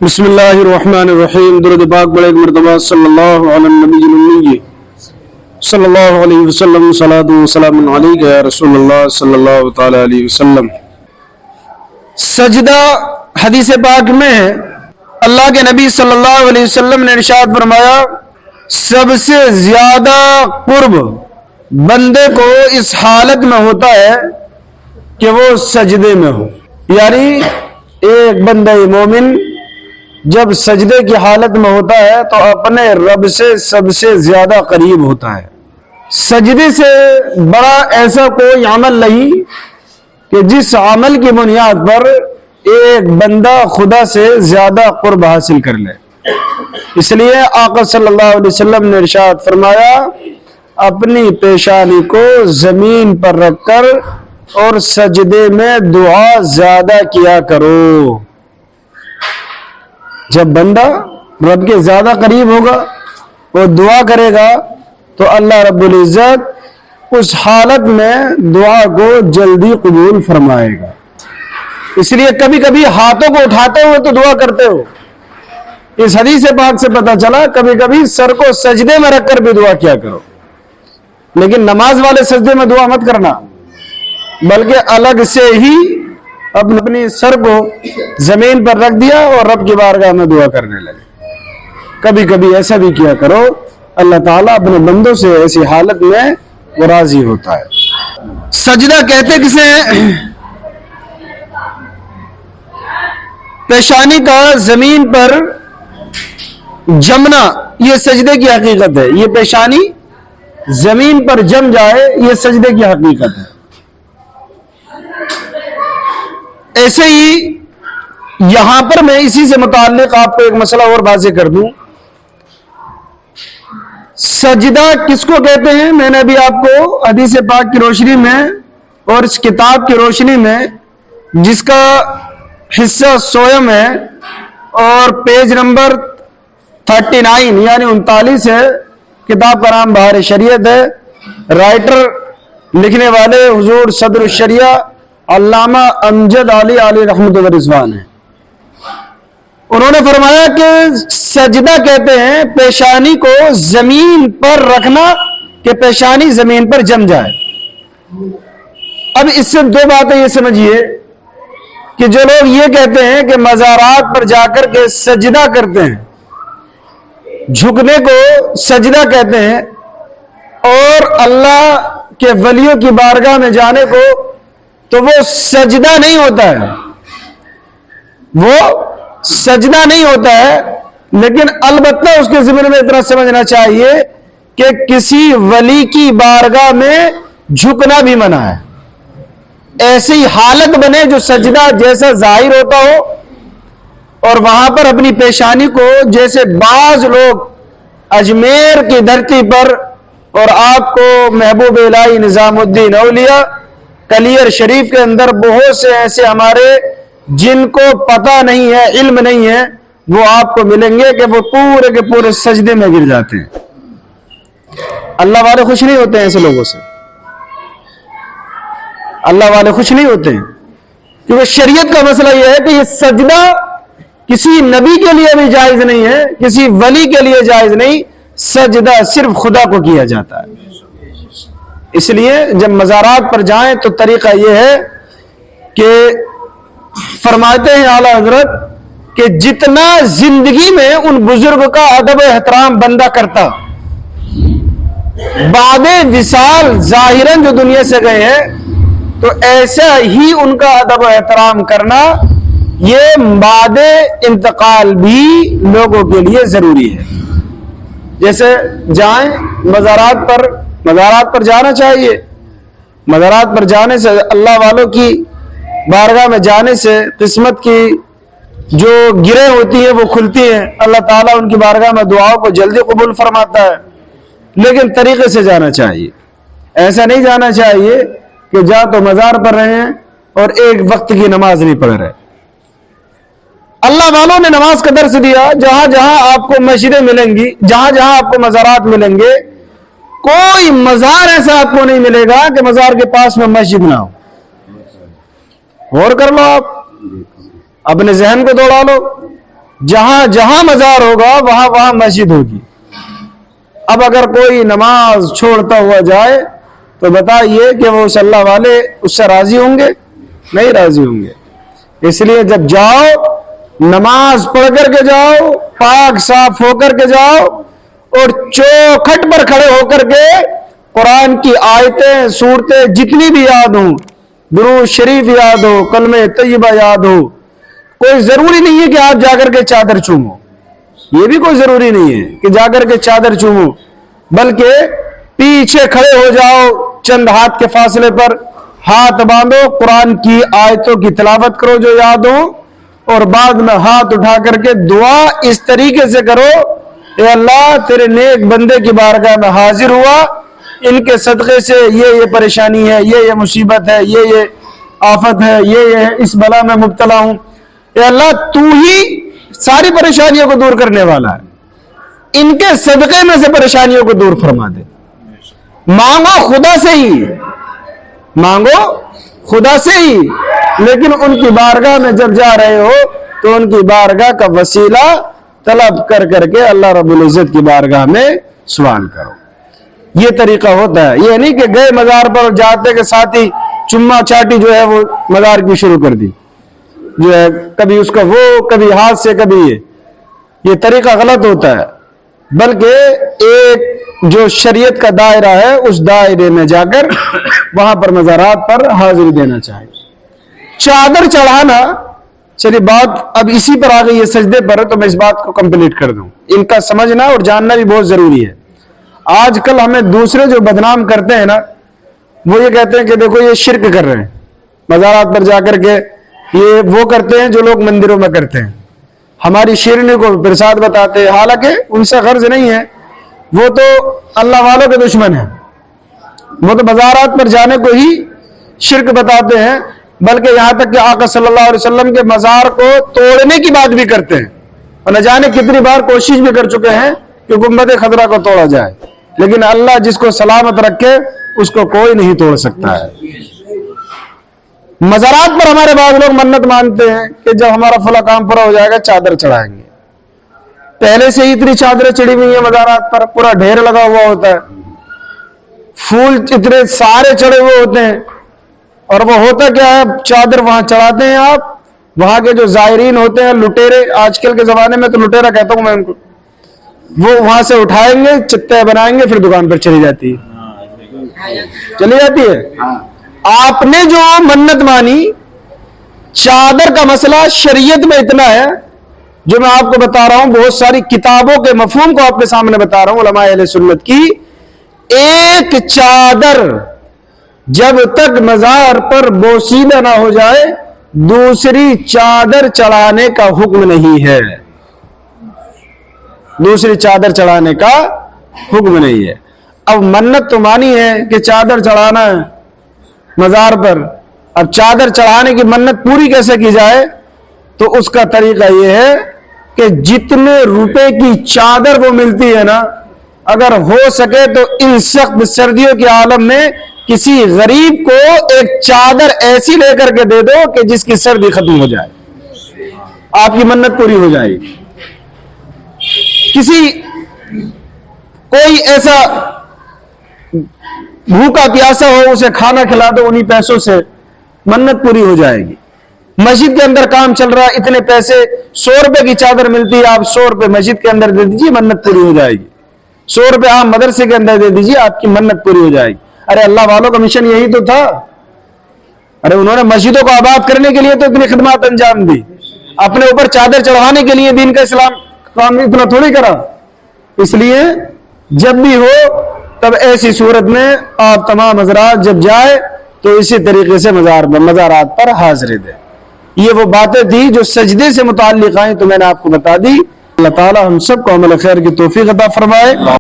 بسم اللہ الرحمن الرحیم. درود پاک بڑے ایک مرتبہ صلی اللہ علی النبی الامی صلی اللہ علیہ وسلم. صلاۃ و سلام علیک یا رسول اللہ صلی اللہ تعالی علیہ وسلم. سجدہ حدیث پاک میں اللہ کے نبی صلی اللہ علیہ وسلم نے ارشاد فرمایا سب سے زیادہ قرب بندے کو اس حالت میں ہوتا ہے کہ وہ سجدے میں ہو. یعنی ایک بندہ مومن جب سجدے کی حالت میں ہوتا ہے تو اپنے رب سے سب سے زیادہ قریب ہوتا ہے. سجدے سے بڑا ایسا کوئی عمل نہیں کہ جس عمل کی بنیاد پر ایک بندہ خدا سے زیادہ قرب حاصل کر لے. اس لیے آقا صلی اللہ علیہ وسلم نے ارشاد فرمایا اپنی پیشانی کو زمین پر رکھ کر اور سجدے میں دعا زیادہ کیا کرو. جب بندہ رب کے زیادہ قریب ہوگا وہ دعا کرے گا تو اللہ رب العزت اس حالت میں دعا کو جلدی قبول فرمائے گا. اس لیے کبھی کبھی ہاتھوں کو اٹھاتے ہوئے تو دعا کرتے ہو. اس حدیث پاک سے پتہ چلا کبھی کبھی سر کو سجدے میں رکھ کر بھی دعا کیا کرو, لیکن نماز والے سجدے میں دعا مت کرنا, بلکہ الگ سے ہی اپنی سر کو زمین پر رکھ دیا اور رب کی بارگاہ میں دعا کرنے لگے. کبھی کبھی ایسا بھی کیا کرو, اللہ تعالیٰ اپنے بندوں سے ایسی حالت میں وہ راضی ہوتا ہے. سجدہ کہتے کسے ہیں؟ پیشانی کا زمین پر جمنا یہ سجدے کی حقیقت ہے. یہ پیشانی زمین پر جم جائے یہ سجدے کی حقیقت ہے. ایسے ہی یہاں پر میں اسی سے متعلق آپ کو ایک مسئلہ اور واضح کر دوں. سجدہ کس کو کہتے ہیں؟ میں نے ابھی آپ کو حدیث پاک کی روشنی میں اور اس کتاب کی روشنی میں جس کا حصہ سویم ہے اور پیج نمبر 39 یعنی 39 ہے, کتاب کا نام بہار شریعت ہے, رائٹر لکھنے والے حضور صدر الشریعہ علامہ امجد علی رحمۃ اللہ رضوان ہے. انہوں نے فرمایا کہ سجدہ کہتے ہیں پیشانی کو زمین پر رکھنا کہ پیشانی زمین پر جم جائے. اب اس سے دو باتیں یہ سمجھیے کہ جو لوگ یہ کہتے ہیں کہ مزارات پر جا کر کے سجدہ کرتے ہیں, جھکنے کو سجدہ کہتے ہیں, اور اللہ کے ولیوں کی بارگاہ میں جانے کو تو وہ سجدہ نہیں ہوتا ہے, وہ سجدہ نہیں ہوتا ہے. لیکن البتہ اس کے ضمن میں اتنا سمجھنا چاہیے کہ کسی ولی کی بارگاہ میں جھکنا بھی منع ہے. ایسی حالت بنے جو سجدہ جیسا ظاہر ہوتا ہو, اور وہاں پر اپنی پیشانی کو جیسے بعض لوگ اجمیر کی دھرتی پر, اور آپ کو محبوب الہی نظام الدین اولیاء کلیر شریف کے اندر بہت سے ایسے ہمارے جن کو پتہ نہیں ہے, علم نہیں ہے, وہ آپ کو ملیں گے کہ وہ پورے کے پورے سجدے میں گر جاتے ہیں. اللہ والے خوش نہیں ہوتے ہیں ایسے لوگوں سے, اللہ والے خوش نہیں ہوتے ہیں, کیونکہ شریعت کا مسئلہ یہ ہے کہ یہ سجدہ کسی نبی کے لیے بھی جائز نہیں ہے, کسی ولی کے لیے جائز نہیں, سجدہ صرف خدا کو کیا جاتا ہے. اس لیے جب مزارات پر جائیں تو طریقہ یہ ہے کہ فرماتے ہیں اعلیٰ حضرت کہ جتنا زندگی میں ان بزرگ کا ادب و احترام بندہ کرتا, بعد وصال ظاہراً جو دنیا سے گئے ہیں تو ایسا ہی ان کا ادب و احترام کرنا یہ بعد انتقال بھی لوگوں کے لیے ضروری ہے. جیسے جائیں مزارات پر جانا چاہیے. مزارات پر جانے سے, اللہ والوں کی بارگاہ میں جانے سے قسمت کی جو گریں ہوتی ہیں وہ کھلتی ہیں. اللہ تعالیٰ ان کی بارگاہ میں دعاؤں کو جلدی قبول فرماتا ہے. لیکن طریقے سے جانا چاہیے. ایسا نہیں جانا چاہیے کہ جا تو مزار پر رہے ہیں اور ایک وقت کی نماز نہیں پڑھ رہے. اللہ والوں نے نماز کا درس دیا. جہاں جہاں آپ کو مسجدیں ملیں گی, جہاں جہاں آپ کو مزارات ملیں گے, کوئی مزار ایسا آپ کو نہیں ملے گا کہ مزار کے پاس میں مسجد نہ ہو. غور کر لو, آپ اپنے ذہن کو دوڑا لو. جہاں جہاں مزار ہوگا وہاں وہاں مسجد ہوگی۔ اب اگر کوئی نماز چھوڑتا ہوا جائے تو بتائیے کہ وہ صلی اللہ والے اس سے راضی ہوں گے؟ نہیں راضی ہوں گے۔ اس لیے جب جاؤ نماز پڑھ کر کے جاؤ، پاک صاف ہو کر کے جاؤ، اور چوکھٹ پر کھڑے ہو کر کے قرآن کی آیتیں سورتیں جتنی بھی یاد ہوں، درود شریف یاد ہو، کلمہ طیبہ یاد ہو۔ کوئی ضروری نہیں ہے کہ آپ جا کر کے چادر چومو، یہ بھی کوئی ضروری نہیں ہے کہ جا کر کے چادر چومو، بلکہ پیچھے کھڑے ہو جاؤ، چند ہاتھ کے فاصلے پر ہاتھ باندھو، قرآن کی آیتوں کی تلاوت کرو جو یاد ہو، اور بعد میں ہاتھ اٹھا کر کے دعا اس طریقے سے کرو، اے اللہ تیرے نیک بندے کی بارگاہ میں حاضر ہوا، ان کے صدقے سے یہ پریشانی ہے، یہ مصیبت ہے، یہ آفت ہے، یہ اس بلا میں مبتلا ہوں، اے اللہ تو ہی ساری پریشانیوں کو دور کرنے والا ہے، ان کے صدقے میں سے پریشانیوں کو دور فرما دے۔ مانگو خدا سے ہی، مانگو خدا سے ہی، لیکن ان کی بارگاہ میں جب جا رہے ہو تو ان کی بارگاہ کا وسیلہ طلب کر کر کے اللہ رب العزت کی بارگاہ میں سوال کرو۔ یہ طریقہ ہوتا ہے، یہ نہیں کہ گئے مزار پر جاتے کے ساتھ ہی چما چاٹی جو ہے وہ مزار کی شروع کر دی، جو ہے کبھی اس کا وہ، کبھی ہاتھ سے، کبھی یہ طریقہ غلط ہوتا ہے، بلکہ ایک جو شریعت کا دائرہ ہے اس دائرے میں جا کر وہاں پر مزارات پر حاضری دینا چاہیے۔ چادر چڑھانا، چلیے بات اب اسی پر آ گئی ہے، سجدے پر، تو میں اس بات کو کمپلیٹ کر دوں، ان کا سمجھنا اور جاننا بھی بہت ضروری ہے۔ آج کل ہمیں دوسرے جو بدنام کرتے ہیں نا، وہ یہ کہتے ہیں کہ دیکھو یہ شرک کر رہے ہیں، مزارات پر جا کر کے یہ وہ کرتے ہیں جو لوگ مندروں میں کرتے ہیں، ہماری شیرنی کو پرساد بتاتے ہیں، حالانکہ ان سے غرض نہیں ہے، وہ تو اللہ والوں کے دشمن ہیں، وہ تو مزارات پر جانے کو ہی شرک بتاتے ہیں، بلکہ یہاں تک کہ آقا صلی اللہ علیہ وسلم کے مزار کو توڑنے کی بات بھی کرتے ہیں، اور نہ جانے کتنی بار کوشش بھی کر چکے ہیں کہ گنبد خضرا کو توڑا جائے، لیکن اللہ جس کو سلامت رکھے اس کو کوئی نہیں توڑ سکتا ہے۔ مزارات پر ہمارے بعض لوگ منت مانتے ہیں کہ جب ہمارا فلاں کام پورا ہو جائے گا چادر چڑھائیں گے۔ پہلے سے ہی اتنی چادریں چڑھی ہوئی ہیں مزارات پر، پورا ڈھیر لگا ہوا ہوتا ہے، پھول اتنے سارے چڑھے ہوئے ہوتے ہیں، اور وہ ہوتا کیا ہے، چادر وہاں چڑھاتے ہیں آپ، وہاں کے جو زائرین ہوتے ہیں لٹیرے، آج کل کے زمانے میں تو لٹیرا کہتا ہوں میں ان کو، وہ وہاں سے اٹھائیں گے، چتے بنائیں گے، پھر دکان پر چلی جاتی ہے۔ آپ نے جو منت مانی، چادر کا مسئلہ شریعت میں اتنا ہے جو میں آپ کو بتا رہا ہوں، بہت ساری کتابوں کے مفہوم کو آپ کے سامنے بتا رہا ہوں علماء اہل سنت کی۔ ایک چادر جب تک مزار پر بوسیدہ نہ ہو جائے دوسری چادر چڑھانے کا حکم نہیں ہے، دوسری چادر چڑھانے کا حکم نہیں ہے۔ اب منت تو مانی ہے کہ چادر چڑھانا ہے مزار پر، اب چادر چڑھانے کی منت پوری کیسے کی جائے؟ تو اس کا طریقہ یہ ہے کہ جتنے روپے کی چادر وہ ملتی ہے نا، اگر ہو سکے تو ان سخت سردیوں کے عالم میں کسی غریب کو ایک چادر ایسی لے کر کے دے دو کہ جس کی سردی ختم ہو جائے، آپ کی منت پوری ہو جائے گی۔ کسی کوئی ایسا بھوکا پیاسا ہو، اسے کھانا کھلا دو، انہی پیسوں سے منت پوری ہو جائے گی۔ مسجد کے اندر کام چل رہا ہے، اتنے پیسے 100 روپے کی چادر ملتی ہے، آپ 100 روپے مسجد کے اندر دے دیجیے، منت پوری ہو جائے گی۔ 100 روپے آپ مدرسے کے اندر دے دیجیے، آپ کی منت پوری ہو جائے گی۔ ارے اللہ والوں کا مشن یہی تو تھا، ارے انہوں نے مسجدوں کو آباد کرنے کے لیے تو اتنی خدمات انجام دی، اپنے اوپر چادر چڑھانے کے لیے دین کا اسلام کام اتنا تھوڑی کرا۔ اس لیے جب بھی ہو تب ایسی صورت میں آپ تمام حضرات جب جائے تو اسی طریقے سے مزارات پر حاضری دیں۔ یہ وہ باتیں تھی جو سجدے سے متعلق آئیں تو میں نے آپ کو بتا دی۔ اللہ تعالی ہم سب کو عمل خیر کی توفیق عطا فرمائے۔